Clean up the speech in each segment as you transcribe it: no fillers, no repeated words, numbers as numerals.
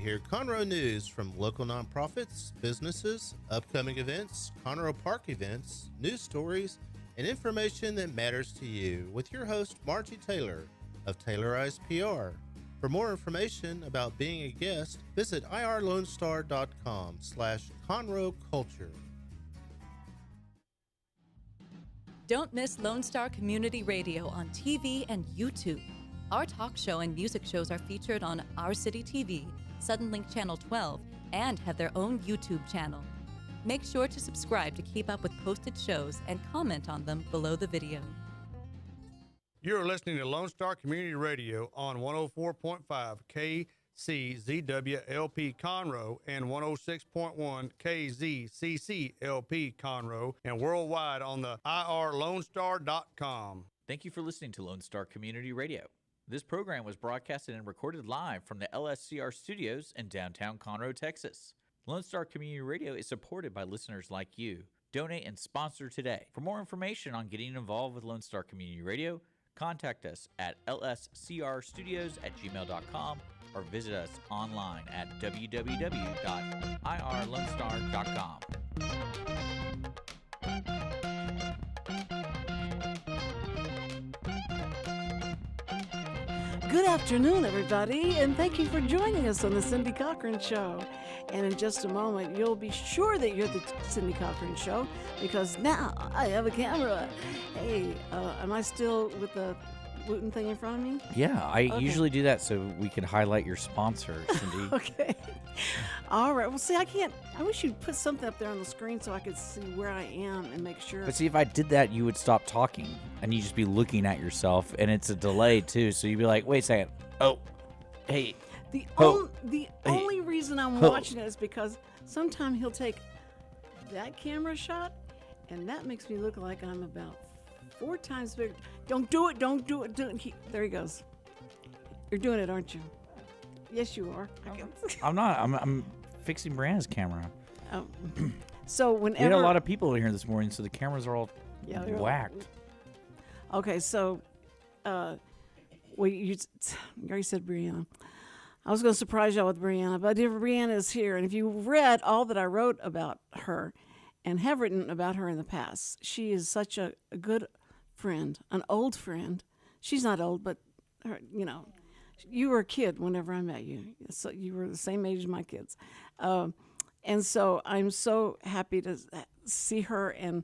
Hear Conroe news from local nonprofits, businesses, upcoming events, Conroe Park events, news stories, and information that matters to you with your host, Margie Taylor of Taylorized PR. For more information about being a guest, visit irlonestar.com/Conroe Culture. Don't miss Lone Star Community Radio on TV and YouTube. Our talk show and music shows are featured on Our City TV, Suddenlink Channel 12, and have their own YouTube channel. Make sure to subscribe to keep up with posted shows and comment on them below the video. You're listening to Lone Star Community Radio on 104.5 KCZWLP Conroe and 106.1 KZCCLP Conroe and worldwide on the irlonestar.com. Thank you for listening to Lone Star Community Radio. This program was broadcasted and recorded live from the LSCR studios in downtown Conroe, Texas. Lone Star Community Radio is supported by listeners like you. Donate and sponsor today. For more information on getting involved with Lone Star Community Radio, contact us at lscrstudios@gmail.com or visit us online at www.irlonestar.com. Good afternoon, everybody, and thank you for joining us on the Cindy Cochran Show. And in just a moment, you'll be sure that you're the Cindy Cochran Show because now I have a camera. Hey, am I still with the Wootton thing in front of me? Yeah, I usually do that so we can highlight your sponsor, Cindy. Okay. All right. Well, see, I wish you'd put something up there on the screen so I could see where I am and make sure. But see, if I did that, you would stop talking and you'd just be looking at yourself, and it's a delay too. So you'd be like, "Wait a second. Oh, hey." The only reason I'm watching it is because sometime he'll take that camera shot, and that makes me look like I'm about 4 times bigger. Don't do it. There he goes. You're doing it, aren't you? Yes, you are. I'm not. I'm fixing Brianna's camera. Oh. So whenever we had a lot of people in here this morning, so the cameras are all whacked. Okay, so you already said Brianna. I was going to surprise y'all with Brianna, but Brianna is here, and if you read all that I wrote about her and have written about her in the past, she is such a good friend, an old friend. She's not old, but her, you were a kid whenever I met you. So you were the same age as my kids. And so I'm so happy to see her and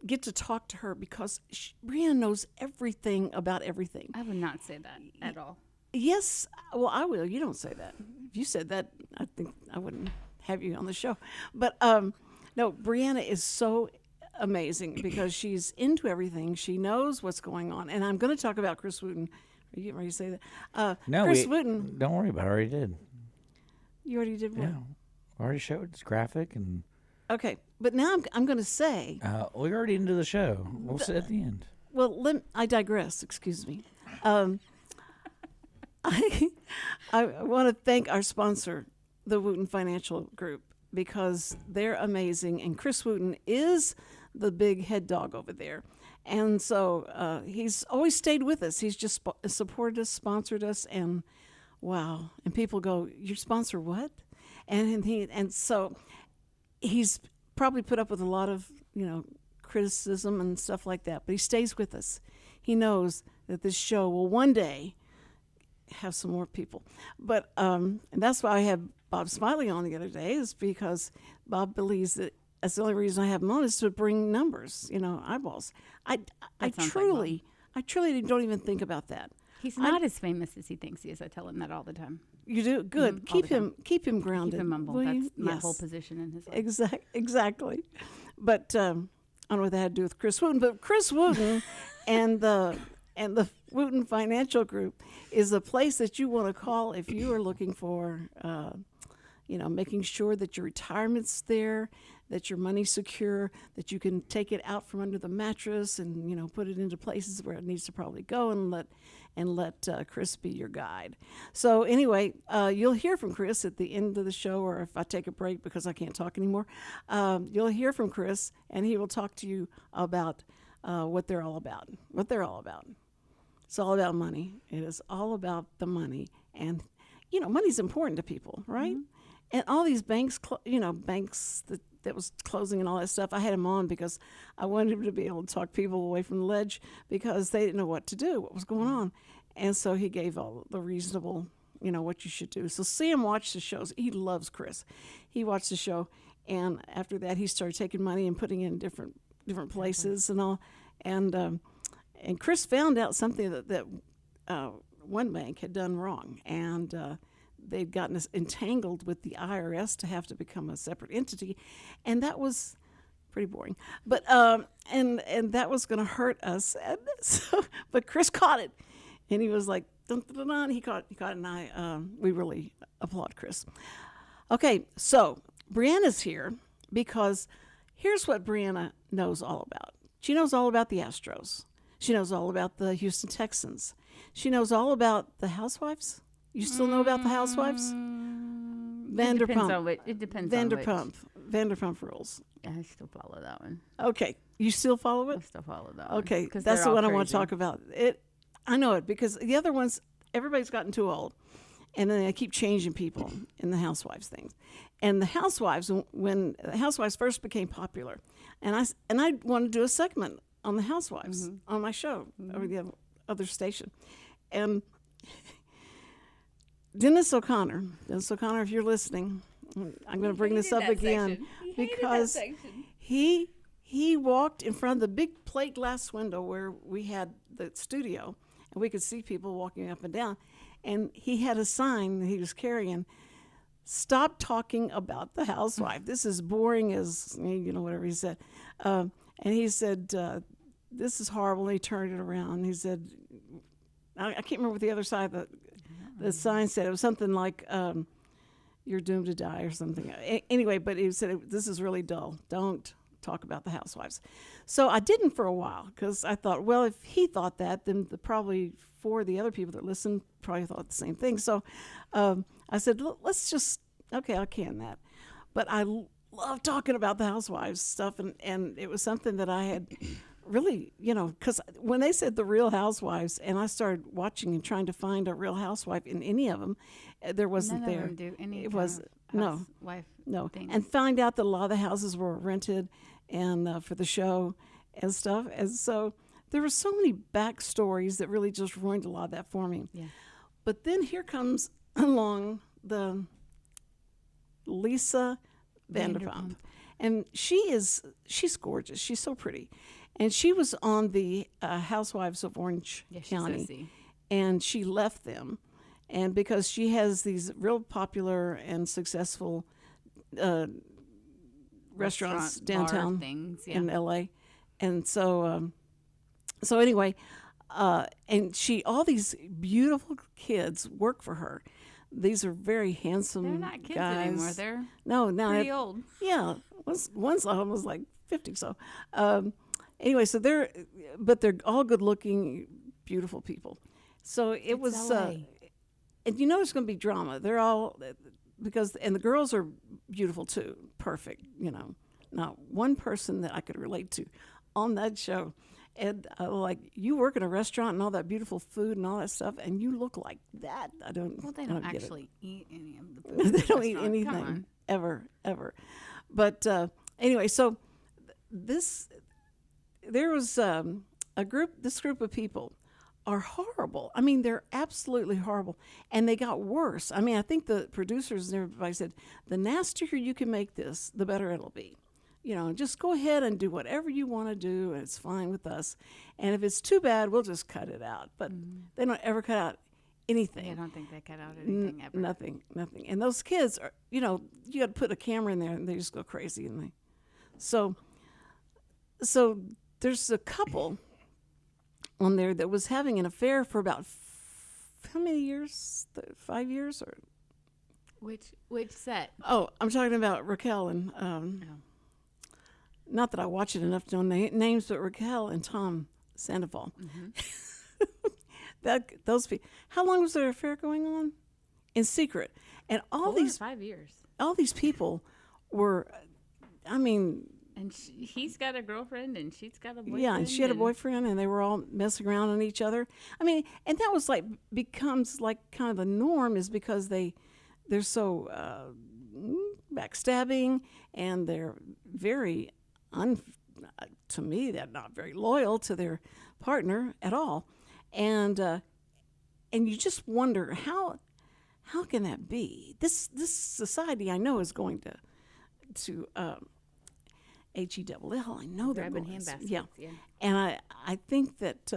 get to talk to her because Brianna knows everything about everything. I would not say that at all. Yes, well, I will. You don't say that. If you said that, I think I wouldn't have you on the show. But no, Brianna is so amazing because she's into everything. She knows what's going on. And I'm going to talk about Chris Wootton. Are you getting ready to say that? No, Chris Wootton. Don't worry about it. I already did. You already did what? Yeah, I already showed it's graphic and. Okay, but now I'm going to say. We're already into the show. We'll sit at the end. Well, I digress. Excuse me. I want to thank our sponsor, the Wootton Financial Group, because they're amazing. And Chris Wootton is the big head dog over there. And so he's always stayed with us. He's just supported us, sponsored us, and wow. And people go, "Your sponsor what?" And so he's probably put up with a lot of, criticism and stuff like that. But he stays with us. He knows that this show will one day have some more people. But and that's why I had Bob Smiley on the other day, is because Bob believes that that's the only reason I have him on is to bring numbers, eyeballs. I truly don't even think about that. He's not as famous as he thinks he is. I tell him that all the time. You do? Good. Keep him grounded. Keep him humble. That's my whole position in his life. Exactly. But I don't know what that had to do with Chris Wootton, but Chris Wootton and the Wootton Financial Group is a place that you want to call if you are looking for, making sure that your retirement's there, that your money's secure, that you can take it out from under the mattress and, put it into places where it needs to probably go and let Chris be your guide. So anyway, you'll hear from Chris at the end of the show, or if I take a break because I can't talk anymore, you'll hear from Chris, and he will talk to you about what they're all about. It's all about money. It is all about the money. And, money's important to people, right? And all these banks, banks that was closing and all that stuff, I had him on because I wanted him to be able to talk people away from the ledge because they didn't know what to do, what was going on. And so he gave all the reasonable, what you should do. So Sam watched the shows. He loves Chris. He watched the show. And after that, he started taking money and putting it in different places and all. And Chris found out something that one bank had done wrong. And they'd gotten us entangled with the IRS to have to become a separate entity, and that was pretty boring. But and that was going to hurt us. And so, but Chris caught it, and he was like, dun, dun, dun, dun. He caught it, and we really applaud Chris. Okay, so Brianna's here because here's what Brianna knows all about. She knows all about the Astros. She knows all about the Houston Texans. She knows all about the Housewives. You still know about the Housewives? Vanderpump. It depends Vanderpump Rules. Yeah, I still follow that one. Okay. You still follow it? I still follow that one. Okay. That's the one I want to talk about. I know it because the other ones, everybody's gotten too old. And then they keep changing people in the Housewives things. And the Housewives, when the Housewives first became popular, and I wanted to do a segment on the Housewives on my show over the other station. And Dennis O'Connor, if you're listening, I'm going to bring this up again because he walked in front of the big plate glass window where we had the studio, and we could see people walking up and down, and he had a sign that he was carrying, "Stop talking about the housewife. This is boring as, whatever he said." And he said, "This is horrible." And he turned it around. He said, I can't remember what the other side of the sign said. It was something like, "You're doomed to die" or something. Anyway, but he said, "This is really dull. Don't talk about the housewives." So I didn't for a while because I thought, well, if he thought that, then probably 4 of the other people that listened probably thought the same thing. So I said, let's just, okay, I'll can that. But I love talking about the housewives stuff, and it was something that I had really, because when they said the Real Housewives, and I started watching and trying to find a Real Housewife in any of them, there wasn't None there. of them do any it was housewife no, things. and find out that a lot of the houses were rented and for the show and stuff, and so there were so many backstories that really just ruined a lot of that for me. Yeah. But then here comes along Lisa Vanderpump. And she's gorgeous. She's so pretty. And she was on the Housewives of Orange County. Sissy. And she left them. And because she has these real popular and successful restaurants downtown things, in LA. And so anyway, and all these beautiful kids work for her. These are very handsome They're not kids guys. anymore. They're pretty old. Yeah, one's almost like 50. So anyway, so they're all good looking, beautiful people. So it was, and it's going to be drama. They're all and the girls are beautiful too, perfect. Not one person that I could relate to on that show. And like, you work in a restaurant and all that beautiful food and all that stuff, and you look like that. Well, they don't actually eat any of the food. They don't eat anything ever. But anyway, so there was this group of people are horrible. I mean, they're absolutely horrible, and they got worse. I mean, I think the producers and everybody said, the nastier you can make this, the better it'll be. Just go ahead and do whatever you want to do, and it's fine with us. And if it's too bad, we'll just cut it out. But they don't ever cut out anything. I don't think they cut out anything ever. Nothing. And those kids are, you got to put a camera in there, and they just go crazy. And so there's a couple on there that was having an affair for about how many years? 5 years or? Which set? Oh, I'm talking about Raquel and. Not that I watch it enough to know names, but Raquel and Tom Sandoval. Those people. How long was their affair going on? In secret. And 4 or 5 years. All these people were, I mean, And he's got a girlfriend, and she's got a boyfriend. Yeah, and she had a boyfriend, and they were all messing around on each other. I mean, and that was like becomes like kind of the norm, is because they're so backstabbing, and they're very to me, they're not very loyal to their partner at all, and you just wonder how can that be? This society, I know, is going to HELL. I know they're grabbing going. handbaskets. Yeah, and I think that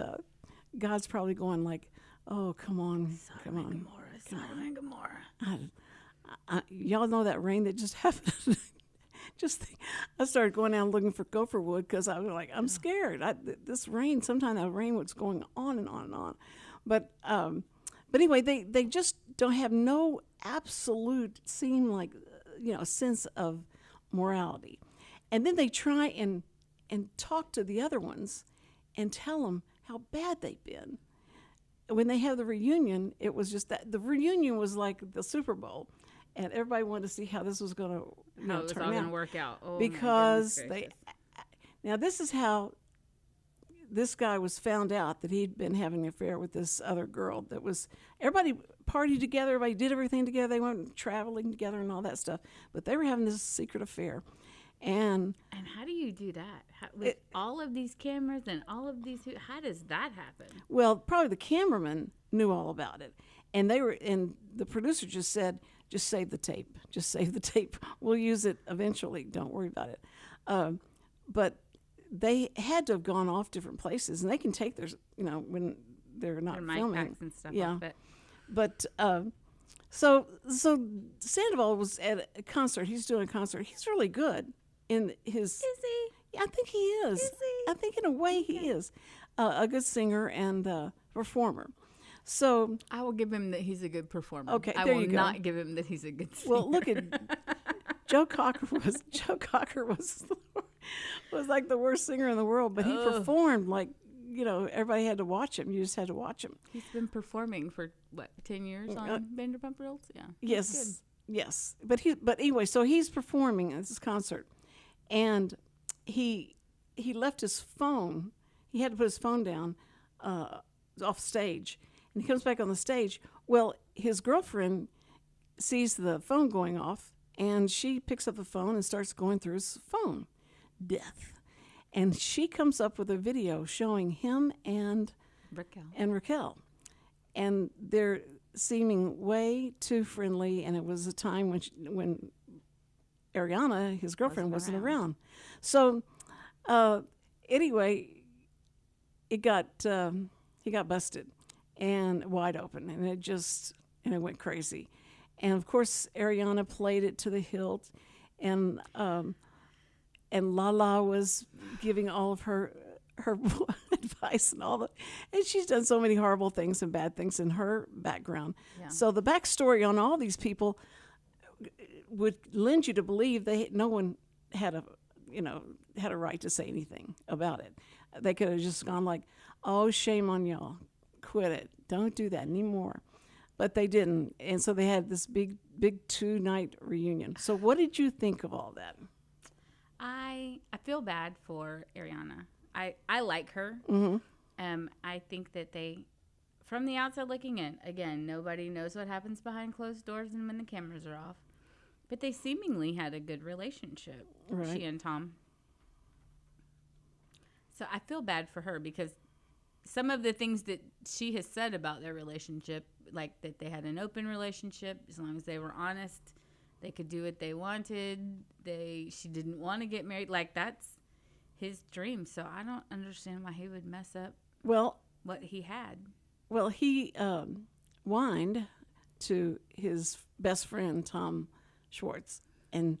God's probably going like, oh, come on, Sodom and Gomorrah. Y'all know that rain that just happened. I started going out looking for gopher wood because I was like, I'm scared. This rain, sometimes that rain was going on and on and on. But anyway, they just don't have no absolute sense of morality. And then they try and talk to the other ones and tell them how bad they've been. When they have the reunion, it was just that the reunion was like the Super Bowl. And everybody wanted to see how this was going to How it was turn all out. going to work out. Oh, Because my goodness gracious. now this is how this guy was found out that he'd been having an affair with this other girl. That was, everybody partied together, everybody did everything together, they went traveling together and all that stuff, but they were having this secret affair. And how do you do that? With all of these cameras and all of these, how does that happen? well, probably the cameraman knew all about it, and the producer just said, just save the tape. Just save the tape. We'll use it eventually. Don't worry about it. But they had to have gone off different places, and they can take theirs, when they're not Their mic filming. packs and stuff Yeah. like that. But so Sandoval was at a concert. He's doing a concert. He's really good in his. Is he? Yeah, I think he is. Is he? I think in a way he is a good singer and performer. So I will give him that he's a good performer. Okay, I there will you go. not give him that he's a good singer. well, look at Joe Cocker was like the worst singer in the world, but he performed like everybody had to watch him. You just had to watch him. He's been performing for 10 years on Vanderpump Rules. Yeah. That's Yes. But anyway, so he's performing at this concert, and he left his phone. He had to put his phone down off stage, and he comes back on the stage. Well, his girlfriend sees the phone going off, and she picks up the phone and starts going through his phone. Death. And she comes up with a video showing him and Raquel. And they're seeming way too friendly, and it was a time when Ariana, his girlfriend, wasn't around. So anyway, he got busted and wide open, and it went crazy. And of course, Ariana played it to the hilt, and Lala was giving all of her advice and she's done so many horrible things and bad things in her background. Yeah. So the backstory on all these people would lend you to believe no one had a right to say anything about it. They could have just gone like, "Oh, shame on y'all, quit it, don't do that anymore." But they didn't, and so they had this big 2-night reunion. So what did you think of all that? I feel bad for Ariana. I like her. Mm-hmm. I think that they, from the outside looking in, again, nobody knows what happens behind closed doors and when the cameras are off. But they seemingly had a good relationship, right. She and Tom. So I feel bad for her because some of the things that she has said about their relationship, like that they had an open relationship, as long as they were honest, they could do what they wanted. She didn't want to get married. Like, that's his dream. So I don't understand why he would mess up what he had. Well, he whined to his best friend, Tom Schwartz, and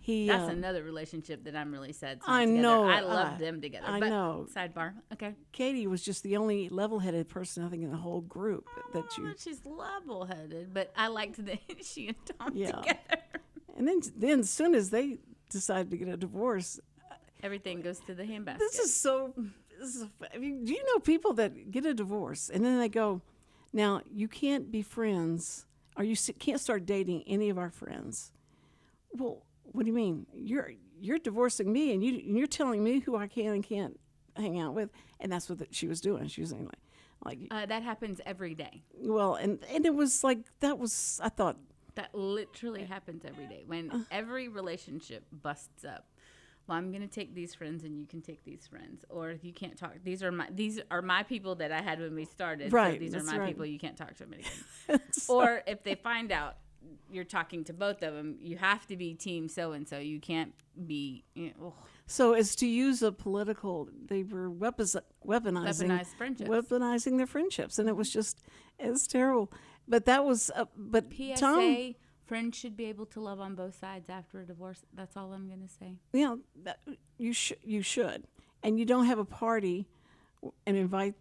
that's another relationship that I'm really sad. I together. know. I love them together. I know. Sidebar. Okay. Katie was just the only level-headed person, I think, in the whole group She's level-headed, but I liked that she and Tom together. And then as soon as they decided to get a divorce, everything goes to the handbasket. I mean, do you know people that get a divorce and then they go, "Now you can't be friends, or you can't start dating any of our friends"? Well, what do you mean? You're divorcing me, and you're telling me who I can and can't hang out with, and that's what she was doing. She was saying like that happens every day. well, and it was like that was I thought That literally happens every day. When every relationship busts up. Well, I'm gonna take these friends, and you can take these friends, or if you can't talk, these are my people that I had when we started. Right, So these are that's my right. people. You can't talk to them again. Or if they find out you're talking to both of them, you have to be team so and so. You can't be. So as to use a political, they were weaponizing friendships. weaponizing their friendships, and it's terrible. But that was, but PSA: Tom, friends should be able to love on both sides after a divorce. That's all I'm gonna say. you should, and you don't have a party and invite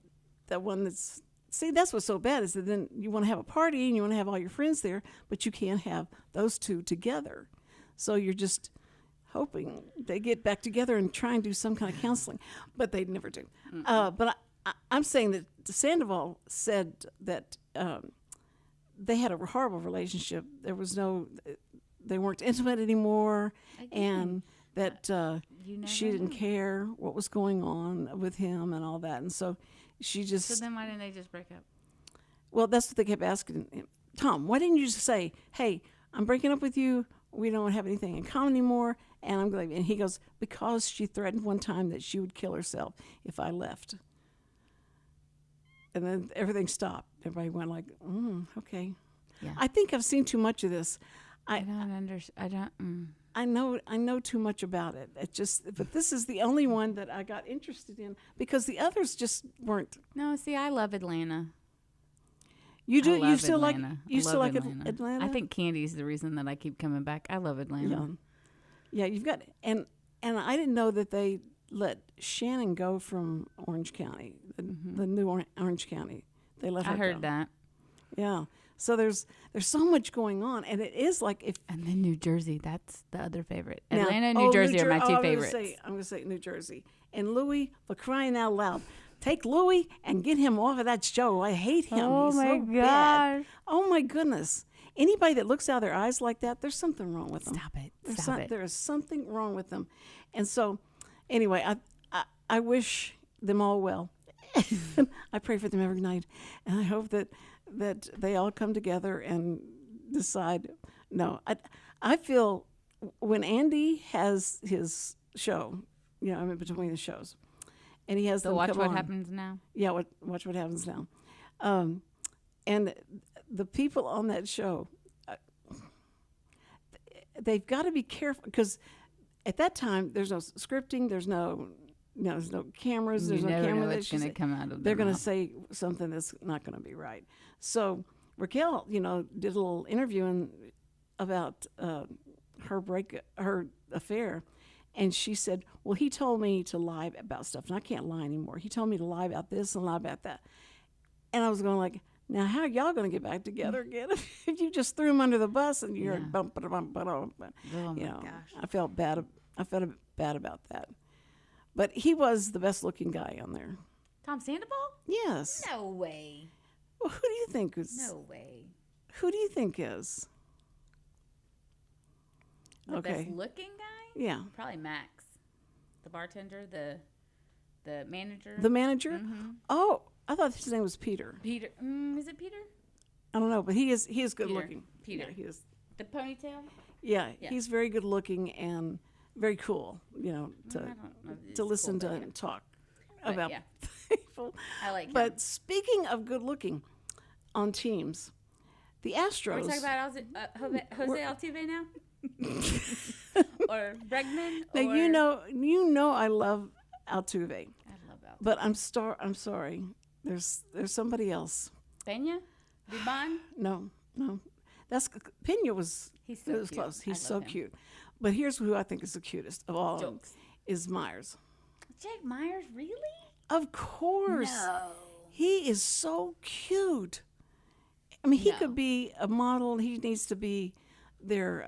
that one that's. See, that's what's so bad is that then you want to have a party and you want to have all your friends there, but you can't have those two together. So you're just hoping they get back together and try and do some kind of counseling, but they never do. But I'm saying that Sandoval said that they had a horrible relationship. They weren't intimate anymore, and that she didn't care what was going on with him and all that, and so she just. So then why didn't they just break up? Well, that's what they kept asking him. Tom, why didn't you just say, "Hey, I'm breaking up with you. We don't have anything in common anymore," and I'm glad. And he goes, "Because she threatened one time that she would kill herself if I left." And then everything stopped. Everybody went like, "Okay." Yeah. I think I've seen too much of this. I don't understand. I know too much about it. But this is the only one that I got interested in because the others just weren't. No, see, I love Atlanta. You do. I love You still Atlanta. like. You I still love like Atlanta. I think Candy's the reason that I keep coming back. I love Atlanta. Yeah. You've got and I didn't know that they let Shannon go from Orange County, the new Orange County. They let her I heard go. that. Yeah. So there's so much going on, and it is like if. And then New Jersey, that's the other favorite. Now- Atlanta and New Jersey are my two I'm favorites. I'm going to say New Jersey. And Louis, for crying out loud, take Louis and get him off of that show. I hate him. Oh, He's my so bad. gosh. Oh my goodness. Anybody that looks out of their eyes like that, there's something wrong with them. Stop it. Stop it. There is something wrong with them. And so, anyway, I wish them all well. I pray for them every night, and I hope that they all come together and decide. No, I feel when Andy has his show, I'm in between the shows, and he has So them watch come what on. happens now. Yeah, watch what happens now. And the people on that show, they've got to be careful because at that time there's no scripting, there's no cameras, there's You no never camera know that what's going to come out of they're their going to mouth. say something that's not going to be right. So Raquel, did a little interview about her affair, and she said, "Well, he told me to lie about stuff, and I can't lie anymore. He told me to lie about this and lie about that." And I was going like, "Now, how are y'all going to get back together again if you just threw him under the bus and you're bump, bump, bump, bump, bump." Oh my gosh. I felt bad. I felt bad about that. But he was the best looking guy on there. Tom Sandoval? Yes. No way. Well, who do you think is? No way. Who do you think is? The Okay. best looking guy? Yeah. Probably Max. The bartender, the manager. The manager? Mm-hmm. Oh, I thought his name was Peter. Peter. Is it Peter? I don't know, but he is good Peter. looking. Peter. Yeah, he is. The ponytail? Yeah, Yeah. he's very good looking and very cool. I don't know if it's to listen cool, to but him talk But about yeah. people. I like him. But speaking of good looking on teams, the Astros. Are we talking about Jose Altuve now? Or Bregman? Now or... you know I love Altuve, I love Altuve. but I'm sorry. There's somebody else. Pena? Dubon? No. That's Pena was. He's so it was cute. close. I He's so love him. cute. But here's who I think is the cutest of all of them, Jokes. is Myers. Jake Myers, really? Of course. No. He is so cute. I mean, he No. could be a model. He needs to be their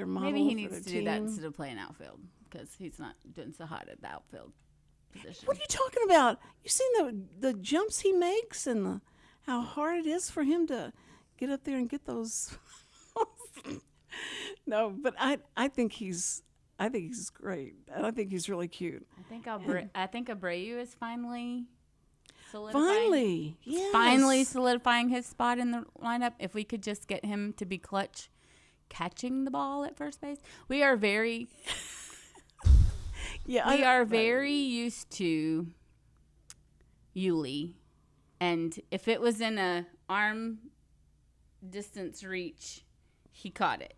model. Maybe he for needs their to do that team. instead of playing outfield because he's not doing so hot at the outfield position. What are you talking about? You seen the jumps he makes and how hard it is for him to get up there and get those No, but I think he's great, and I think he's really cute. I think Abreu is finally Yes. finally solidifying his spot in the lineup. If we could just get him to be clutch, catching the ball at first base, we are very very used to Yuli, and if it was in a arm distance reach, he caught it.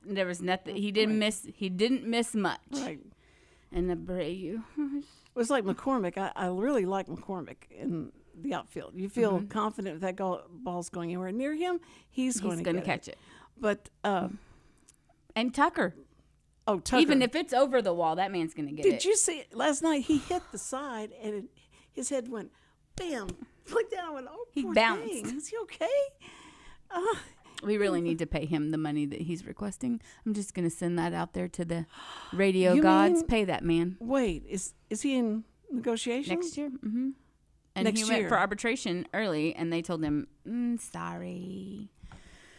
There was nothing. He didn't miss. He didn't miss much. Right. And Abreu. It was like McCormick. I really like McCormick in the outfield. You feel confident if that ball's going anywhere near him, he's going to catch it. But and Tucker. Oh, Tucker. Even if it's over the wall, that man's going to get it. Did you see last night? He hit the side and his head went bam, looked down and went, oh, he poor bounced. thing. Is he okay? We really need to pay him the money that he's requesting. I'm just going to send that out there to the radio gods. Pay that man. Wait, is he in negotiations? Next year? Mm-hmm. And Next he year. went for arbitration early, and they told him, sorry.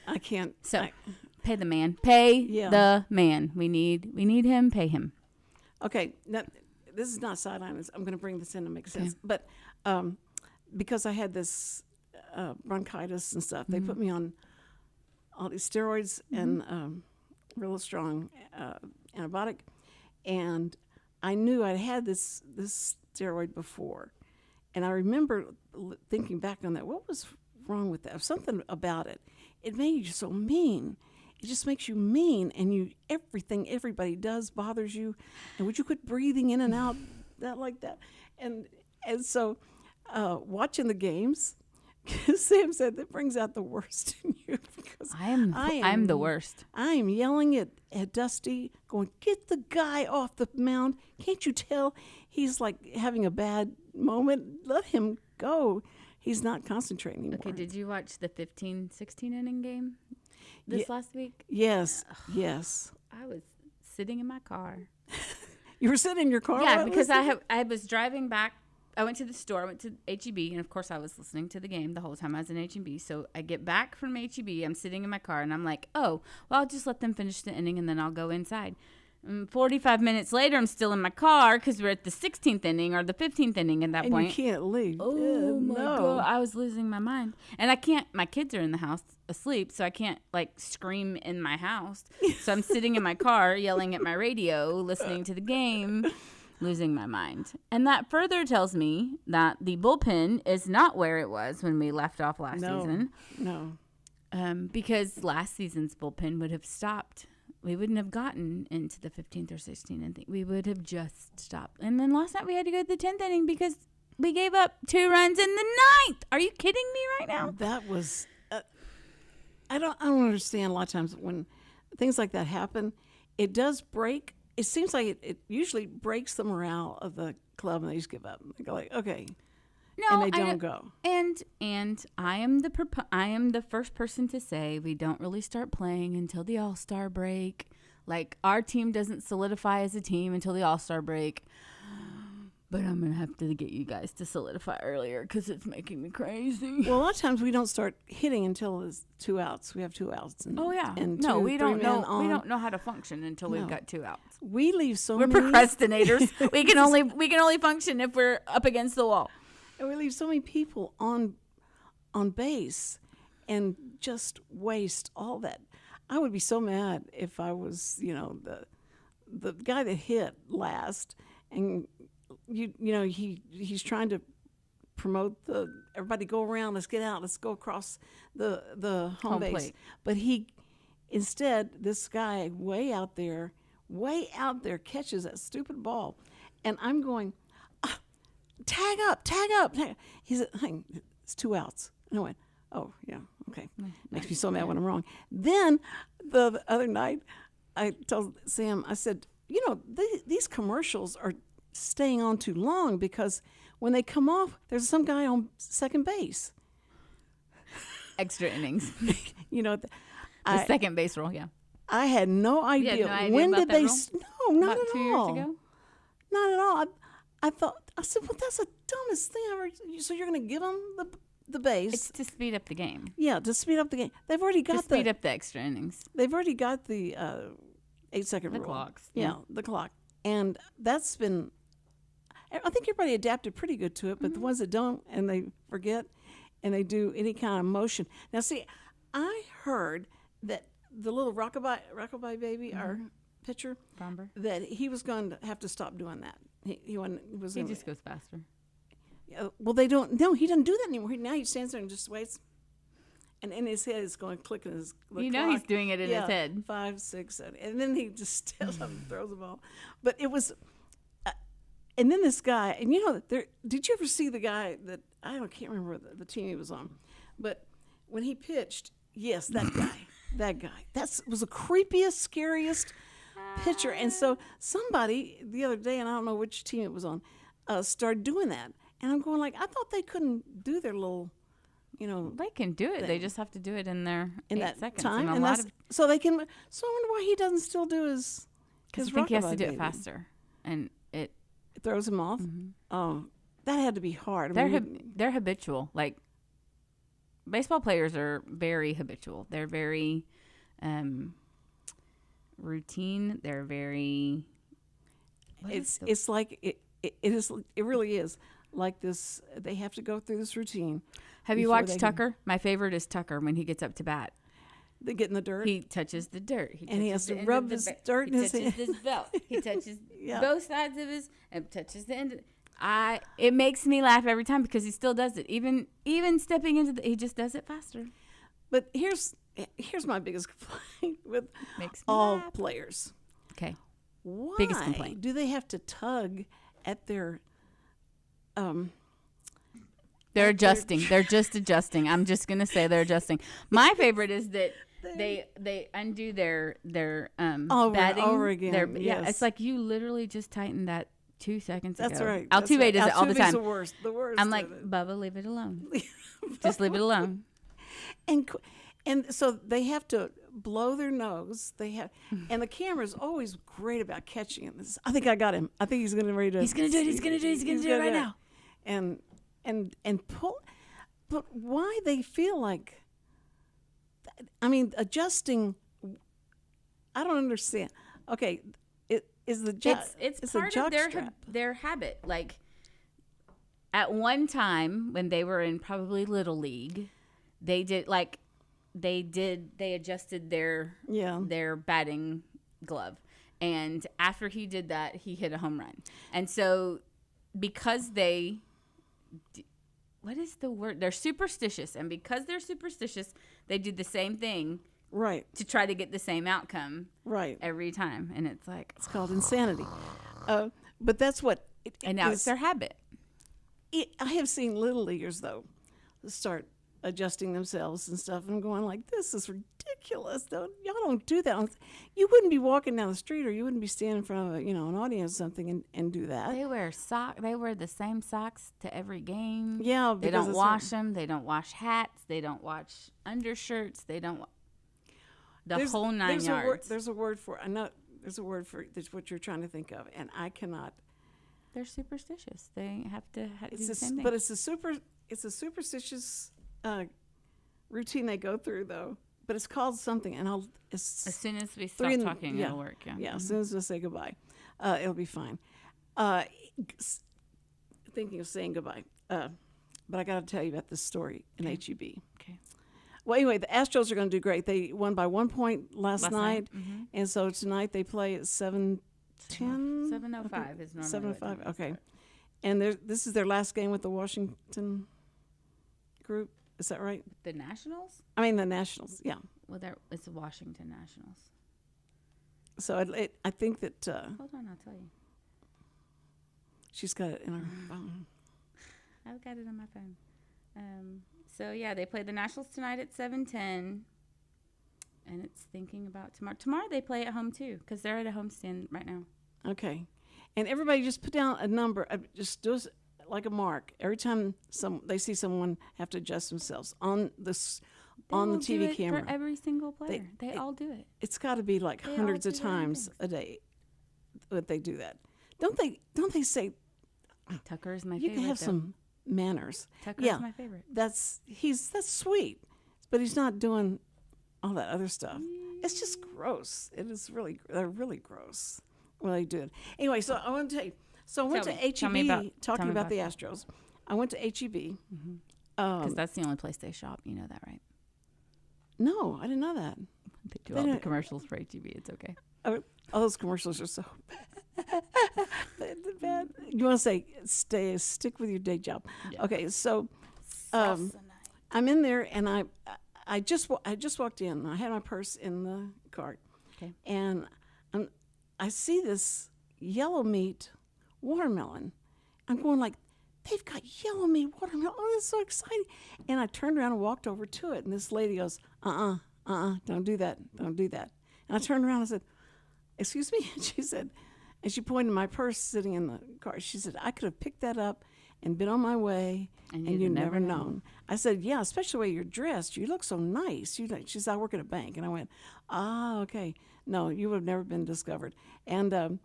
I can't. So, pay the man. Pay Yeah. the man. We need him. Pay him. Okay, now, this is not sideline. I'm going to bring this in to make sense. But because I had this bronchitis and stuff, they put me on all these steroids and real strong antibiotic, and I knew I'd had this steroid before, and I remember thinking back on that. What was wrong with that? Something about it. It made you so mean. It just makes you mean, and everything everybody does bothers you. And would you quit breathing in and out like that? And so watching the games, Sam said that brings out the worst in you because I'm the worst. I am yelling at Dusty, going, get the guy off the mound. Can't you tell he's like having a bad moment? Let him go. He's not concentrating anymore. Okay, did you watch the 15-16 inning game this last week? Yes, yes. I was sitting in my car. You were sitting in your car? Yeah, because I was driving back. I went to the store, I went to H-E-B, and of course I was listening to the game the whole time I was in H-E-B. So I get back from H-E-B, I'm sitting in my car, and I'm like, oh, well, I'll just let them finish the inning, and then I'll go inside. 45 minutes later, I'm still in my car because we're at the 16th inning or the 15th inning at that and point. You can't leave. Oh, my God. I was losing my mind. And I can't, my kids are in the house asleep, so I can't, like, scream in my house. So I'm sitting in my car yelling at my radio, listening to the game, losing my mind. And that further tells me that the bullpen is not where it was when we left off last season. No. Because last season's bullpen would have stopped. We wouldn't have gotten into the 15th or 16th inning. We would have just stopped. And then last night we had to go to the 10th inning because we gave up 2 runs in the 9th. Are you kidding me right now? That was I don't understand a lot of times when things like that happen, it does break. It seems like it usually breaks the morale of the club and they just give up. They go like, okay. No, and they don't go. And I am the first person to say we don't really start playing until the All-Star break. Like, our team doesn't solidify as a team until the All-Star break. But I'm going to have to get you guys to solidify earlier because it's making me crazy. Well, a lot of times we don't start hitting until there's 2 outs. We have 2 outs. And, and we don't know how to function until we've got 2 outs. We leave We're procrastinators. we can only function if we're up against the wall. And we leave so many people on base and just waste all that. I would be so mad if I was, the guy that hit last, and he's trying to promote everybody go around, let's get out, let's go across the home base. Plate. But instead, this guy way out there catches that stupid ball, and I'm going, tag up. He said, hang, it's 2 outs. And I went, oh, yeah, okay. Makes me so mad when I'm wrong. Then the other night, I told Sam, I said, these commercials are staying on too long because when they come off, there's some guy on second base. Extra innings. The second base rule, yeah. I had no idea. You had no idea when about did that they? rule? No, not About at 2 all. years ago? Not at all. I said, well, that's the dumbest thing ever. So you're going to give them the base. It's to speed up the game. Yeah, to speed up the game. They've already got To speed up the extra innings. They've already got the 8-second The rule. clocks. Yeah, the clock, and that's been. I think everybody adapted pretty good to it, but the ones that don't and they forget, and they do any kind of motion. Now, see, I heard that the little rockabye baby, our pitcher, Bomber. that he was going to have to stop doing that. He was. He just goes faster. Well, they don't. No, he doesn't do that anymore. Now he stands there and just waits, and in his head is going click in his. The You know clock. he's doing it in his head. 5, 6, 7, and then he just steps up and throws the ball. But it was, and then this guy, and did you ever see the guy that can't remember the team he was on, but when he pitched, yes, that guy, that was the creepiest, scariest pitcher. And so somebody the other day, and I don't know which team it was on, started doing that. And I'm going like, I thought they couldn't do their little, They can do it. They just have to do it in their in 8 that seconds. time. And And a lot that's, of so they can. So I wonder why he doesn't still do his. because I his think he has to rockabye do baby. it faster, and it It throws him off. Oh, that had to be hard. I they're mean, they're habitual. Like baseball players are very habitual. They're very routine. They're very. it's like it really is like this. They have to go through this routine. Have you before watched they can- Tucker? My favorite is Tucker when he gets up to bat. They get in the dirt. He touches the dirt. And he has touches to the end rub of the his ba- dirt in he his touches hand. his belt. He touches Yeah. both sides of his and touches the end. It makes me laugh every time because he still does it. Even stepping into he just does it faster. But here's my biggest complaint with Makes me all laugh. players. Okay. Why Biggest complaint. do they have to tug at their They're adjusting. They're just adjusting. I'm just gonna say they're adjusting. My favorite is that they undo their Over and batting over again, Yeah, yes. it's like you literally just tightened that 2 seconds ago. That's right. Altuve that's right. does it all the Altuve's time. The worst. The worst. I'm of like, it. Bubba, leave it alone. Just leave it alone. And so they have to blow their nose. They have, and the camera's always great about catching him. I think I got him. I think he's going to ready to. He's gonna do it. He's gonna do it. He's gonna do it right now. And pull, but why they feel like? I mean, adjusting. I don't understand. Okay, it is the It's part of their habit. Like at one time when they were in probably Little League, they adjusted their batting glove, and after he did that, he hit a home run. And so because what is the word? They're superstitious, and because they're superstitious, they do the same thing right to try to get the same outcome right every time, and it's like, it's called insanity. But that's what. and now it's their habit. I have seen little leaguers though start adjusting themselves and stuff, and I'm going like, this is ridiculous. Y'all don't do that. You wouldn't be walking down the street, or you wouldn't be standing in front of an audience or something and do that. They wear the same socks to every game. Yeah, they because don't it's wash them. They don't wash hats. They don't wash undershirts. They don't. Whole 9 yards. There's a word for. I know there's a word for that's what you're trying to think of, and I cannot. They're superstitious. They have to do It's the same thing. but it's a superstitious routine they go through though. But it's called something, and as soon as we stop three talking, it'll work. Yeah. Yeah. As soon as we say goodbye, it'll be fine. Thinking of saying goodbye, but I got to tell you about this story in HEB. Okay. Well, anyway, the Astros are going to do great. They won by 1 point last night, mhm. and so tonight they play at 7:10. 7:05 is normally 7:05. what it Okay, and this is their last game with the Washington group. Is that right? The Nationals? I mean the Nationals. Yeah. Well, it's the Washington Nationals. So I think that Hold on, I'll tell you. she's got it in her phone. I've got it on my phone. So yeah, they play the Nationals tonight at 7:10, and it's thinking about tomorrow. Tomorrow they play at home too, because they're at a homestand right now. Okay, and everybody just put down a number. Just do like a mark every time they see someone have to adjust themselves on the TV camera. For every single player, they all do it. It's got to be like They hundreds all of do their own times things. a day that they do that. Don't they say Tucker is my you favorite. can have though. some manners. Tucker's my favorite. That's sweet, but he's not doing all that other stuff. It's just gross. It is really, they're really gross when they do it. Anyway, so I want to tell you. So I went to HEB talking about the Astros. I went to HEB. Because that's the only place they shop. You know that, right? No, I didn't know that. They do all the commercials for HEB. It's okay. All those commercials are so bad. You want to say stick with your day job. Yeah. Okay, so I'm in there and I just walked in. I had my purse in the cart. Okay. And I see this yellow meat watermelon. I'm going like, they've got yellow meat watermelon. Oh, that's so exciting. And I turned around and walked over to it. And this lady goes, don't do that. Don't do that. And I turned around and said, excuse me? And she said, and she pointed to my purse sitting in the car. She said, I could have picked that up and been on my way, and you'd never known. I said, yeah, especially the way you're dressed. You look so nice. She said, I work at a bank. And I went, okay. No, you would have never been discovered. And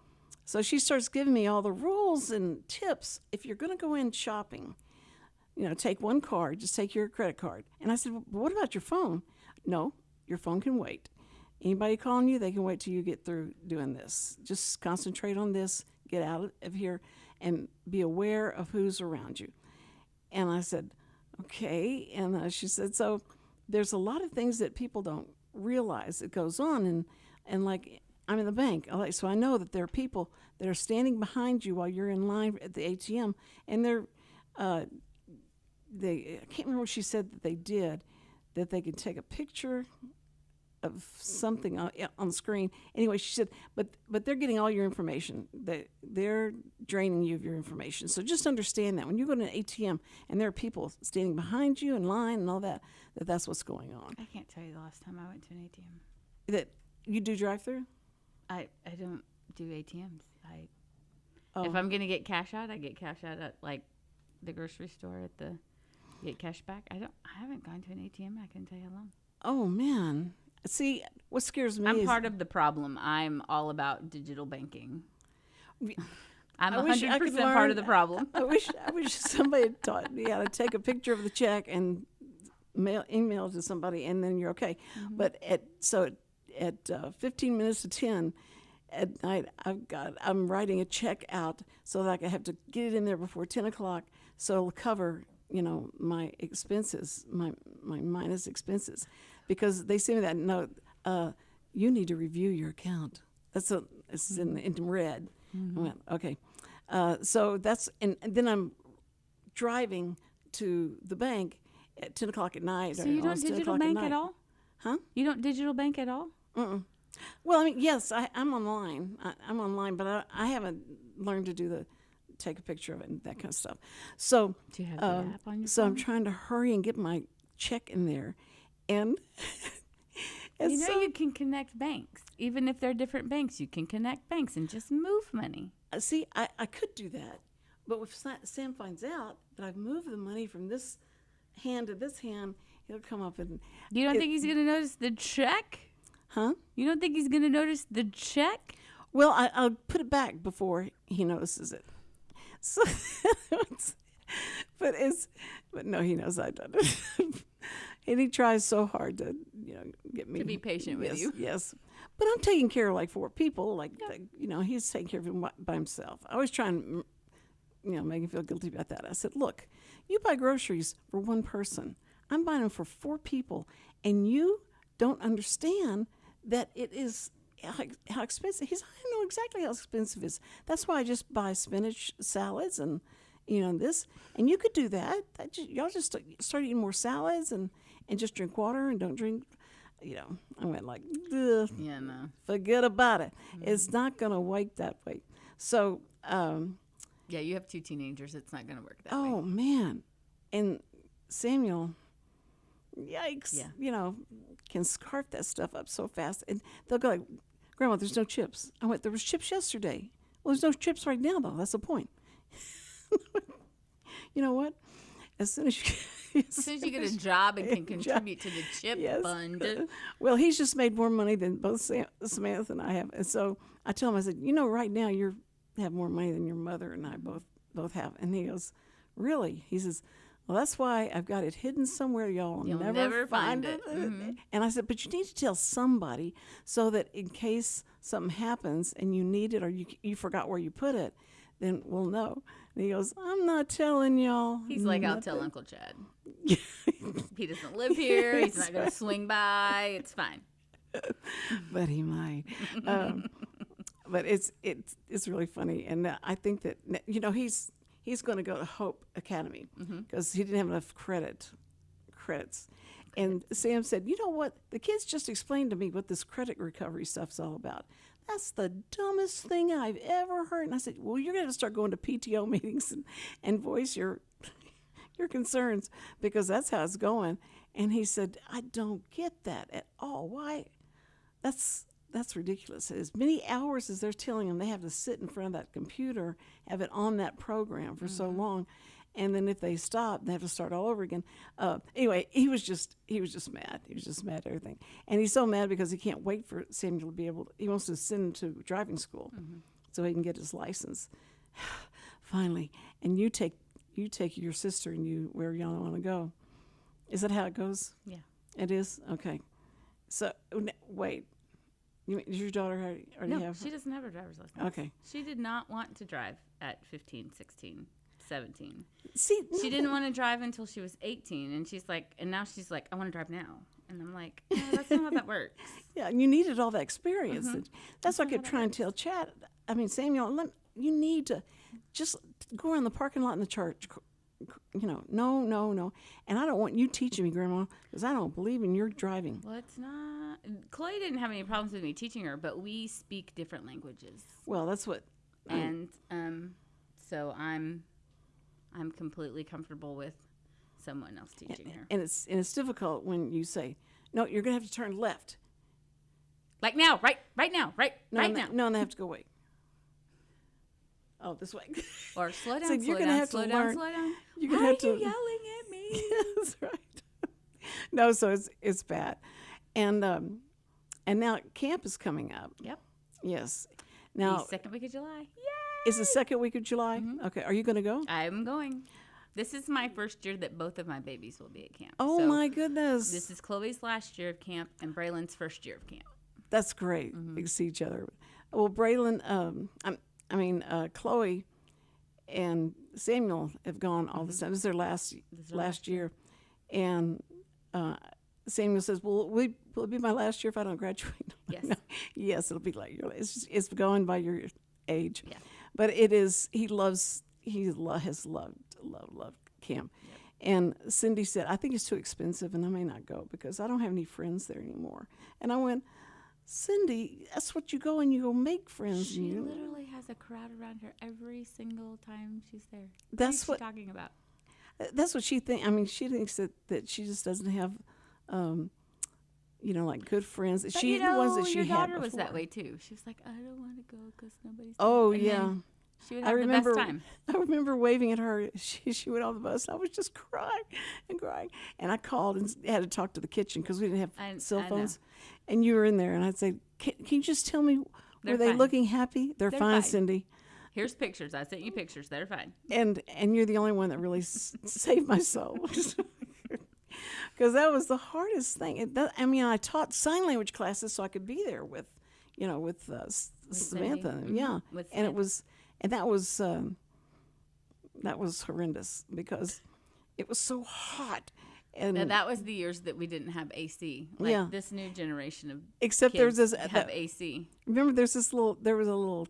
so she starts giving me all the rules and tips. If you're going to go in shopping, take one card. Just take your credit card. And I said, well, what about your phone? No, your phone can wait. Anybody calling you, they can wait till you get through doing this. Just concentrate on this, get out of here, and be aware of who's around you. And I said, okay. And she said, so there's a lot of things that people don't realize that goes on. And like, I'm in the bank, so I know that there are people that are standing behind you while you're in line at the ATM, and I can't remember what she said that they did, that they could take a picture of something on the screen. Anyway, she said, but they're getting all your information. They're draining you of your information. So just understand that when you go to an ATM and there are people standing behind you in line and all that, that's what's going on. I can't tell you the last time I went to an ATM. That you do drive-through? I don't do ATMs. If I'm gonna get cash out, I get cash out at like the grocery store at the get cash back. I haven't gone to an ATM. I couldn't tell you how long. Oh man. See, what scares me I'm is part of the problem. I'm all about digital banking. I'm 100% part of the problem. I wish somebody had taught me how to take a picture of the check and email it to somebody, and then you're okay. Mm-hmm. But at 15 minutes to 10 at night, I'm writing a check out so that I have to get it in there before 10 o'clock, so it'll cover my expenses, my minus expenses, because they send me that note. You need to review your account. It's in red. Mm-hmm. I went, okay. So that's and then I'm driving to the bank at 10 o'clock at night. So you don't digital bank at all? Huh? You don't digital bank at all? Mm-mm. Well, I mean, yes, I'm online. I'm online, but I haven't learned to do take a picture of it and that kind of stuff. So, do you have the app on your phone? So I'm trying to hurry and get my check in there, and you can connect banks, even if they're different banks. You can connect banks and just move money. See, I could do that, but if Sam finds out that I've moved the money from this hand to this hand, he'll come up and. You don't think he's going to notice the check? Huh? You don't think he's going to notice the check? Well, I'll put it back before he notices it. So, but no, he knows I've done it, and he tries so hard to get me to be patient with you. Yes, but I'm taking care of like 4 people. He's taking care of him by himself. I always try and make him feel guilty about that. I said, look, you buy groceries for 1 person. I'm buying them for 4 people, and you don't understand that it is how expensive. I know exactly how expensive it is. That's why I just buy spinach salads and this. And you could do that. Y'all just start eating more salads and just drink water and don't drink. I went like, ugh, yeah, no, forget about it. Mm-hmm. It's not gonna work that way. So, yeah, you have 2 teenagers. It's not gonna work that way. Oh man, and Samuel. Yikes! Yeah. Can scarf that stuff up so fast, and they'll go like, "Grandma, there's no chips." I went, "There was chips yesterday." Well, there's no chips right now, though. That's the point. You know what? As soon as you get a job and can contribute to the chip fund. Well, he's just made more money than both Samantha and I have, and so I tell him, I said, right now you have more money than your mother and I both have, and he goes, really? He says, well, that's why I've got it hidden somewhere. You'll never find it. And I said, but you need to tell somebody so that in case something happens and you need it or you forgot where you put it, then we'll know. And he goes, I'm not telling y'all. He's like, I'll tell Uncle Chad. He doesn't live here. He's not going to swing by. It's fine. But he might. But it's really funny. And I think that, he's going to go to Hope Academy because he didn't have enough credits. And Sam said, you know what? The kids just explained to me what this credit recovery stuff's all about. That's the dumbest thing I've ever heard. And I said, well, you're going to start going to PTO meetings and voice your concerns because that's how it's going. And he said, I don't get that at all. Why? That's ridiculous. As many hours as they're telling them they have to sit in front of that computer, have it on that program for so long, and then if they stop, they have to start all over again. Anyway, he was just mad. He was just mad at everything, and he's so mad because he can't wait for Samuel to be able. He wants to send him to driving school so he can get his license. Finally, and you take your sister and you where y'all want to go. Is that how it goes? Yeah, it is. Okay, so wait. Does your daughter already have? She doesn't have her driver's license. Okay. She did not want to drive at 15, 16, 17. See, she didn't want to drive until she was 18, and now she's like, I want to drive now. And I'm like, no, that's not how that works. Yeah, and you needed all that experience. That's what I kept trying to tell Chad. I mean, Samuel, you need to just go around the parking lot in the church. No. And I don't want you teaching me, Grandma, because I don't believe in your driving. Well, it's not. Chloe didn't have any problems with me teaching her, but we speak different languages. Well, that's what. And so I'm completely comfortable with someone else teaching her. And it's difficult when you say, no, you're gonna have to turn left. Like now, right now. No, and they have to go wait. Oh, this way. Or slow down, so you're gonna have slow to down, learn. slow down. You're gonna Why have are you to yelling at me? That's right. No, so it's bad, and now camp is coming up. Yep. Yes. Now the second week of July. Yay! It's the second week of July. Okay. Are you going to go? I'm going. This is my first year that both of my babies will be at camp. Oh so my goodness! This is Chloe's last year of camp and Braylon's first year of camp. That's great. You can see each other. Well, Braylon, Chloe and Samuel have gone all the time. This is their last year. And Samuel says, well, will it be my last year if I don't graduate? Yes. No. Yes, it'll be like your last. It's going by your age. Yeah. But it is, he has loved camp. Yep. And Cindy said, I think it's too expensive and I may not go because I don't have any friends there anymore. And I went, Cindy, that's what you go and you go make friends. She literally has a crowd around her every single time she's there. That's what she's talking about. That's what she thinks. I mean, she thinks that she just doesn't have, like good friends. But the ones that she your had daughter before. was that way too. She was like, I don't want to go because nobody's. Oh there. yeah. She would have the best time. I remember waving at her. She went on the bus. And I was just crying. And I called and had to talk to the kitchen because we didn't have cell phones. And you were in there. And I'd say, can you just tell me, were they looking happy? They're fine, Cindy. Here's pictures. I sent you pictures. They're fine. And you're the only one that really saved my soul. Because that was the hardest thing. I taught sign language classes so I could be there with Samantha. Cindy. Yeah. And that was horrendous because it was so hot. And now, that was the years that we didn't have AC. This new generation of except kids there's have AC. Remember, there was a little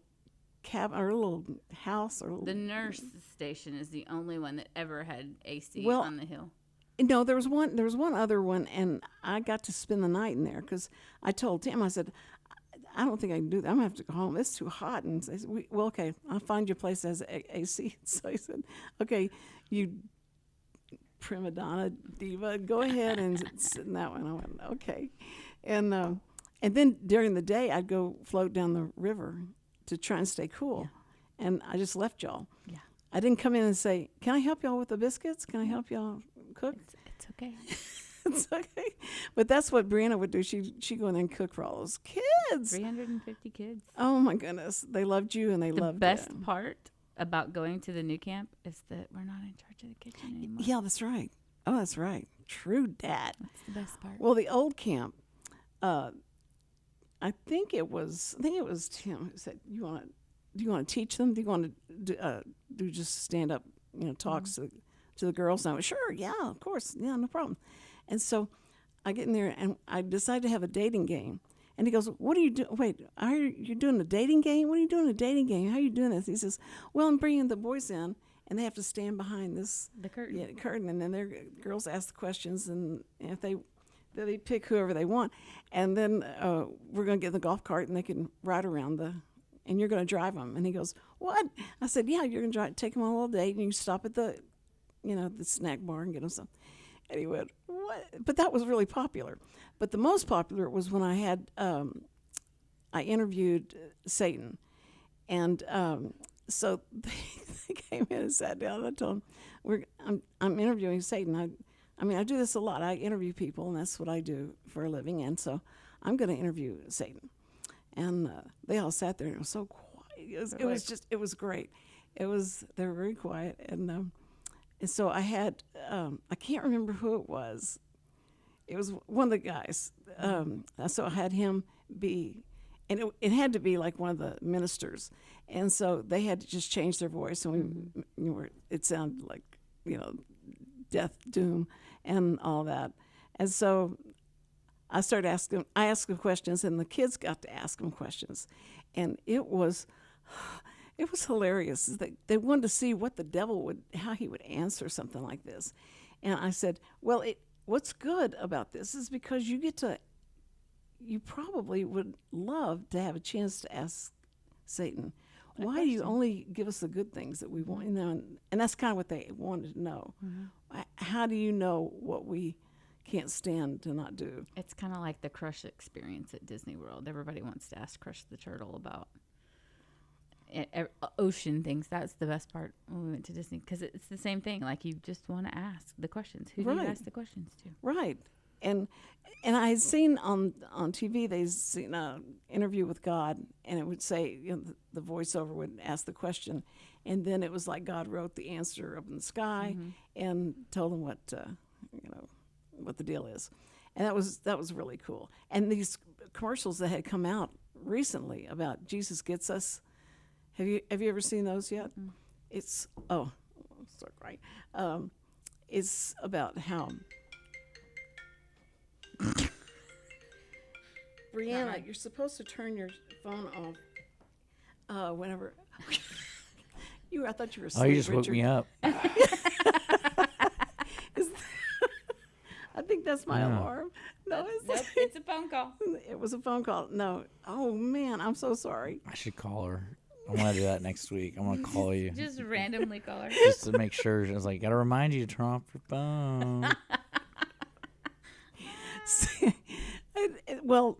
cabin or a little house or the nurse station is the only one that ever had AC on the hill. No, there was one other one, and I got to spend the night in there because I told Tim, I said, I don't think I can do that. I'm going to have to go home. It's too hot. And they said, well, okay, I'll find you a place that has AC. So he said, okay, you prima donna diva, go ahead and sit in that one. I went, okay. And then during the day, I'd go float down the river to try and stay cool. Yeah. And I just left y'all. Yeah. I didn't come in and say, can I help y'all with the biscuits? Can I help y'all cook? It's okay. It's okay. But that's what Brianna would do. She'd go in there and cook for all those kids. 350 kids. Oh, my goodness. They loved you and they loved the best part about going to the new camp is that we're not in charge of the kitchen anymore. Yeah, that's right. Oh, that's right. True dat. That's the best part. Well, the old camp, I think it was Tim who said, do you want to teach them? Do you want to do just stand up, talks to the girls? And I went, sure, yeah, of course, yeah, no problem. And so I get in there and I decide to have a dating game. And he goes, what are you doing? Wait, you're doing a dating game? What are you doing a dating game? How are you doing this? He says, well, I'm bringing the boys in, and they have to stand behind the curtain, and then their girls ask the questions, and if they pick whoever they want, and then we're going to get in the golf cart, and they can ride around and you're going to drive them. And he goes, what? I said, yeah, you're going to take them on a little date, and you stop at the snack bar and get them some. And he went, what? But that was really popular. But the most popular was when I interviewed Satan. And so they came in and sat down, and I told them, I'm interviewing Satan. I do this a lot. I interview people, and that's what I do for a living. And so I'm going to interview Satan. And they all sat there, and it was so quiet. It was great. They were very quiet. And so I had, I can't remember who it was. It was one of the guys. So I had him be, and it had to be like one of the ministers. And so they had to just change their voice. And it sounded like, death, doom, and all that. And so I asked them questions, and the kids got to ask them questions. And it was hilarious. They wanted to see what the devil how he would answer something like this. And I said, well, what's good about this is because you probably would love to have a chance to ask Satan, why do you only give us the good things that we want? And that's kind of what they wanted to know. Mm-hmm. How do you know what we can't stand to not do? It's kind of like the Crush experience at Disney World. Everybody wants to ask Crush the Turtle about ocean things. That's the best part when we went to Disney, because it's the same thing. Like, you just want to ask the questions. Who do you ask the questions to? Right. And I had seen on TV, they'd seen an interview with God, and it would say, the voiceover would ask the question, and then it was like God wrote the answer up in the sky and told them what the deal is. And that was really cool. And these commercials that had come out recently about Jesus Gets Us, have you ever seen those yet? Mm-hmm. It's it's about how Brianna, you're supposed to turn your phone off whenever I thought you were asleep. Oh, you just woke Richard. me up. I think that's my alarm. No, it's a phone call. It was a phone call. No. Oh, man, I'm so sorry. I should call her. I want to do that next week. I want to call you. Just randomly call her. Just to make sure. I was like, got to remind you to turn off your phone. Well,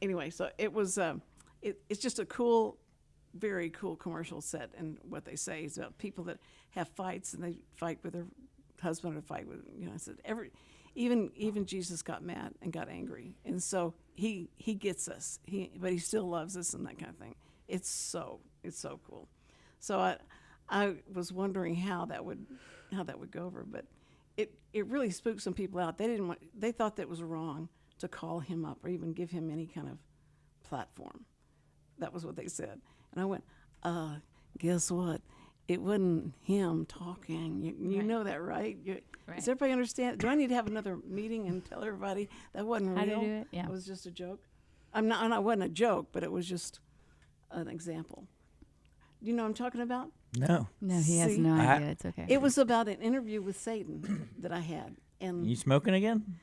anyway, so it was. It's just a cool, very cool commercial set, and what they say is about people that have fights, and they fight with their husband or fight with. I said even Jesus got mad and got angry, and so he gets us. But he still loves us, and that kind of thing. It's so cool. So I was wondering how that would go over, but it really spooked some people out. They thought that it was wrong to call him up or even give him any kind of platform. That was what they said. And I went, guess what? It wasn't him talking. You know that, right? Right. Does everybody understand? Do I need to have another meeting and tell everybody that wasn't real? How to do it? Yeah. It was just a joke. It wasn't a joke, but it was just an example. Do you know what I'm talking about? No. No, he has no idea. It's okay. It was about an interview with Satan that I had. And You smoking again?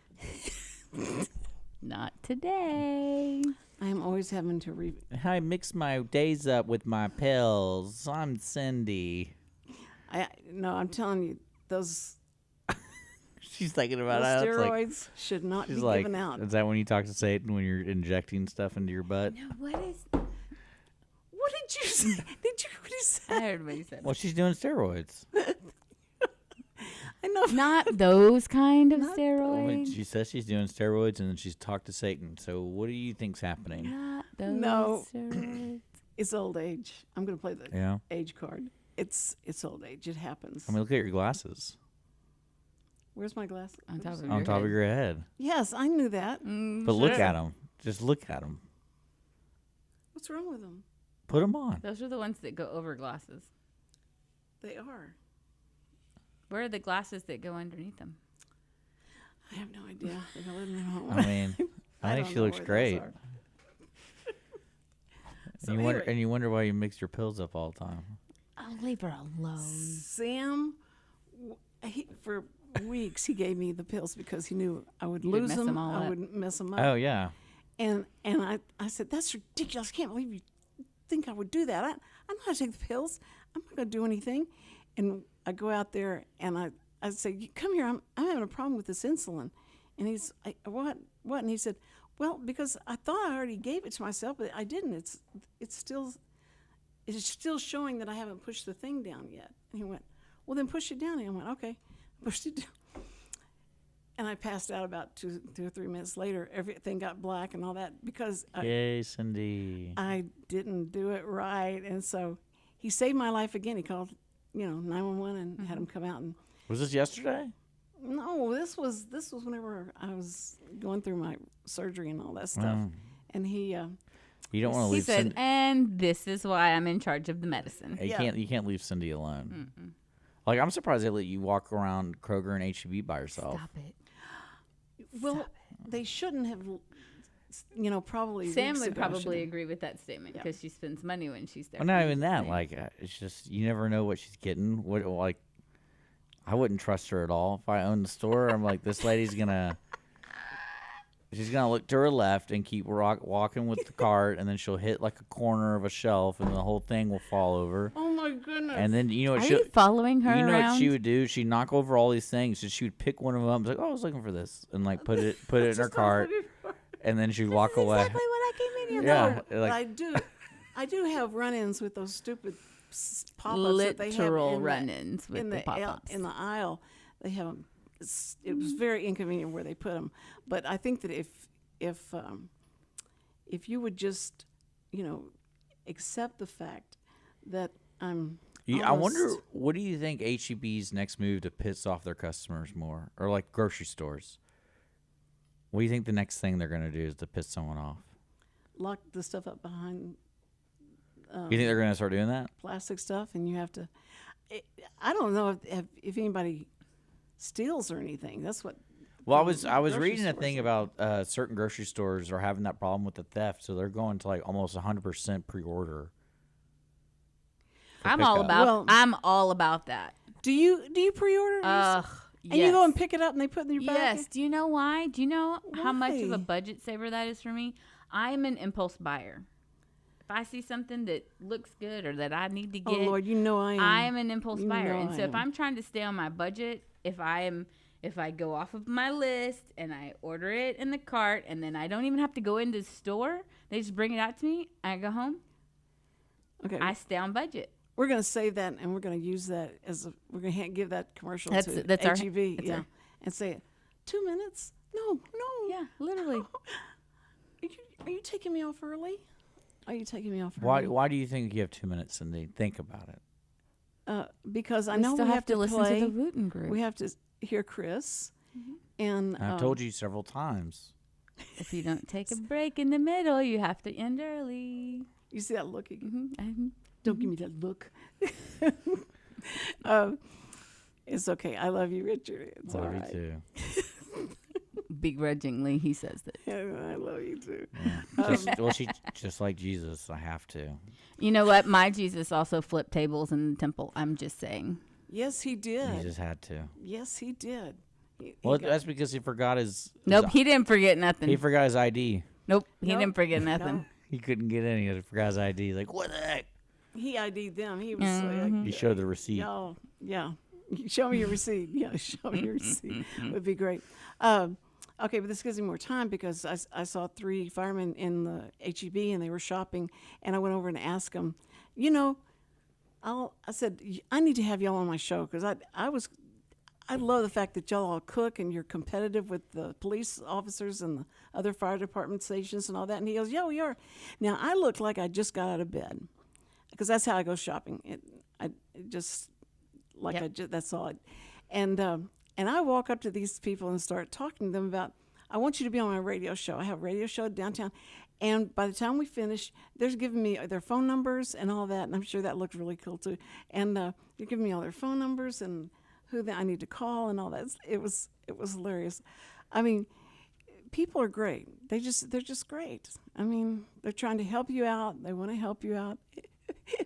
Not today. I am always having to I mix my days up with my pills. I'm Cindy. I'm telling you, those She's thinking about those it. steroids should not be given out. Is that when you talk to Satan when you're injecting stuff into your butt? No, what did you say? What did you say? I heard what you said. Well, she's doing steroids. I know. Not those kind of Well, steroids. she says she's doing steroids, and then she's talked to Satan. So what do you think's happening? Not those No. steroids. It's old age. I'm going to play the age card. it's old age. It happens. I mean, look at your glasses Where's my glasses? On top of on your top head. of your head. Yes, I knew that. But look at them. Just look at them. What's wrong with them? Put them on. Those are the ones that go over glasses. They are. Where are the glasses that go underneath them? I have no idea. They don't live in home. I mean, I think don't she know looks where those great. are. And you wonder why you mix your pills up all the time. Oh, leave her alone. Sam, for weeks he gave me the pills because he knew I would You'd lose mess them. them all I up. would mess them up. Oh yeah. And I said, that's ridiculous. I can't believe you think I would do that. I know how to take the pills. I'm not going to do anything. And I go out there and I say, come here. I'm having a problem with this insulin. And he's, what? And he said, well, because I thought I already gave it to myself, but I didn't. It's still showing that I haven't pushed the thing down yet. And he went, well, then push it down. And I went, okay. Pushed it down. And I passed out about 2 or 3 minutes later. Everything got black and all that because Yay, Cindy. I didn't do it right. And so he saved my life again. He called, 911 and had him come out. And Was this yesterday? no, this was whenever I was going through my surgery and all that stuff. And he, You don't want to He leave said, Cindy. and this is why I'm in charge of the medicine. You can't leave Cindy alone. Like, I'm surprised they let you walk around Kroger and H-E-B by yourself. Stop it. well, they shouldn't have, probably. Sam weeks would ago probably shouldn't have. agree with that statement because she spends money when she's there. Well, not even that. Like, it's just you never know what she's getting. I wouldn't trust her at all if I owned the store. I'm like, this lady's gonna. She's gonna look to her left and keep walking with the cart, and then she'll hit like a corner of a shelf, and the whole thing will fall over. Oh my goodness. And then you know what Are you following her you know around? what she would do? She'd knock over all these things, and she would pick one of them up. And be like, oh, I was looking for this, and like put it in her cart, and then she'd walk away. Exactly what I came in here Yeah, for. But like I do have run-ins with those stupid pop-ups that they have Literal in run-ins with the pop-ups. in the aisle. They have them. It was very inconvenient where they put them. But I think that if you would just, accept the fact that I'm. I wonder, almost- what do you think H-E-B's next move to piss off their customers more, or like grocery stores? What do you think the next thing they're going to do is to piss someone off? lock the stuff up behind You think they're going to start doing that? plastic stuff, and you have to. I don't know if anybody steals or anything. That's what. Well, I from was grocery reading a stores thing are. about certain grocery stores are having that problem with the theft, so they're going to like almost 100% pre-order. for I'm all pickup. about. Well- I'm all about that. Do you pre-order? Ugh. and you go and pick it up, and they put it in your bag. Yes. Do you know why? Do you know how much of Why? a budget saver that is for me? I'm an impulse buyer. If I see something that looks good or that I need to Oh get, Lord, you know I am. I am an impulse You buyer. know And I so if am. I'm trying to stay on my budget, if I go off of my list and I order it in the cart and then I don't even have to go into the store, they just bring it out to me, I go home, Okay, I stay on budget. we're gonna save that, and we're gonna use that as we're gonna give that commercial That's- to that's our- HEB, that's yeah, our- and say 2 minutes. No. Yeah, literally. Are you taking me off early? Are you taking me off early? Why do you think you have 2 minutes, Cindy? Think about it. Because I We know still we have to listen play. to the Wootton group. We have to hear Chris, and I've told you several times. If you don't take a break in the middle, you have to end early. You see that look again? Mhm. Don't give me that look. It's okay. I love you, Richard. It's all Love you right. too. Begrudgingly, he says that. I love you too. Just like Jesus, I have to. You know what? My Jesus also flipped tables in the temple. I'm just saying. Yes, he He did. just had to. Yes, he did. He Well, got- that's because he forgot his. Nope, he didn't forget nothing. He forgot his ID. Nope, he Nope. didn't forget nothing. No. He couldn't get in. He forgot his ID. He's like, what the heck? He ID'd them. He was Mm-hmm. like, He showed the receipt. y'all, yeah. Show me your receipt. Yeah, show me your receipt. Would be great. Okay, but this gives me more time because I saw 3 firemen in the HEB and they were shopping, and I went over and asked them, I said, I need to have y'all on my show because I love the fact that y'all all cook and you're competitive with the police officers and the other fire department stations and all that. And he goes, yeah, we are. Now, I looked like I just got out of bed. because that's how I go shopping. It just like Yep. that's all. And I walk up to these people and start talking to them about, I want you to be on my radio show. I have a radio show downtown. And by the time we finish, they're giving me their phone numbers and all that. And I'm sure that looked really cool too. And they're giving me all their phone numbers and who I need to call and all that. It was hilarious. I mean, people are great. They're just great. I mean, they're trying to help you out. They want to help you out.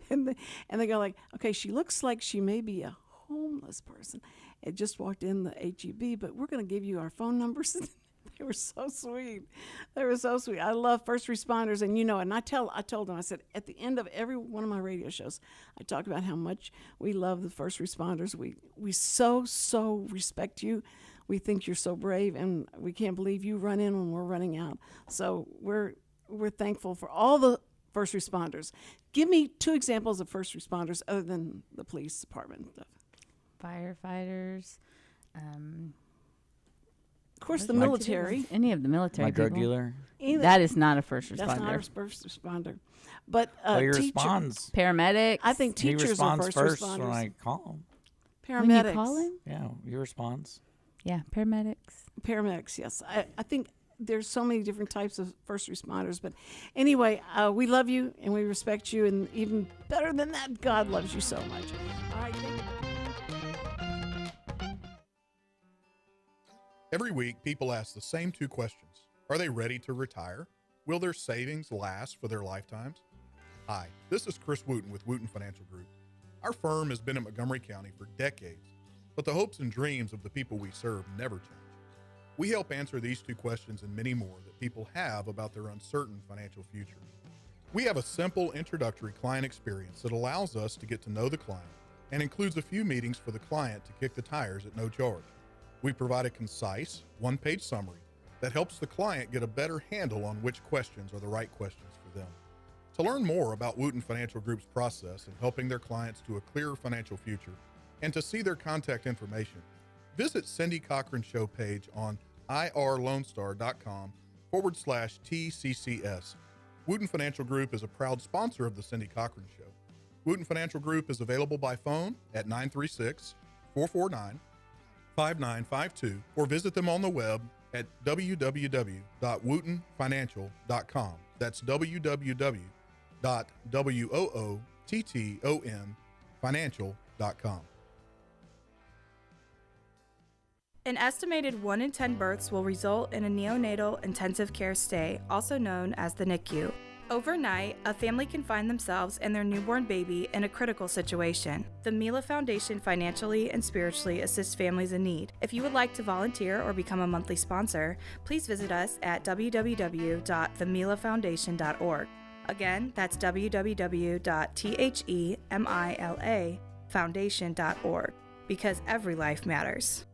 and they go like, okay, she looks like she may be a homeless person. It just walked in the HEB, but we're going to give you our phone numbers. They were so sweet. They were so sweet. I love first responders, and and I told them, I said, at the end of every one of my radio shows, I talk about how much we love the first responders. We so respect you. We think you're so brave, and we can't believe you run in when we're running out. So we're thankful for all the first responders. Give me 2 examples of first responders other than the police department stuff. Firefighters. Of course, the military. Any of the military My drug people. dealer. Either. That is not a first responder. That's not a first responder. But Well, he teacher, responds. Paramedics. I think He teachers are responds first first responders. when I call him. When you Paramedics. call him? Yeah, he responds. Yeah, paramedics. Paramedics, yes. I think there's so many different types of first responders. But anyway, we love you and we respect you. And even better than that, God loves you so much. All right, thank you. Every week, people ask the same 2 questions. Are they ready to retire? Will their savings last for their lifetimes? Hi, this is Chris Wootton with Wootton Financial Group. Our firm has been in Montgomery County for decades, but the hopes and dreams of the people we serve never change. We help answer these 2 questions and many more that people have about their uncertain financial future. We have a simple introductory client experience that allows us to get to know the client and includes a few meetings for the client to kick the tires at no charge. We provide a concise, 1-page summary that helps the client get a better handle on which questions are the right questions for them. To learn more about Wootton Financial Group's process in helping their clients to a clearer financial future and to see their contact information, visit Cindy Cochran's show page on irlonestar.com/TCCS. Wootton Financial Group is a proud sponsor of the Cindy Cochran Show. Wootton Financial Group is available by phone at 936-449-5952 or visit them on the web at www.woottonfinancial.com. That's www.woottonfinancial.com. An estimated 1 in 10 births will result in a neonatal intensive care stay, also known as the NICU. Overnight, a family can find themselves and their newborn baby in a critical situation. The Mila Foundation financially and spiritually assists families in need. If you would like to volunteer or become a monthly sponsor, please visit us at www.themilafoundation.org. Again, that's www.themilafoundation.org, because every life matters.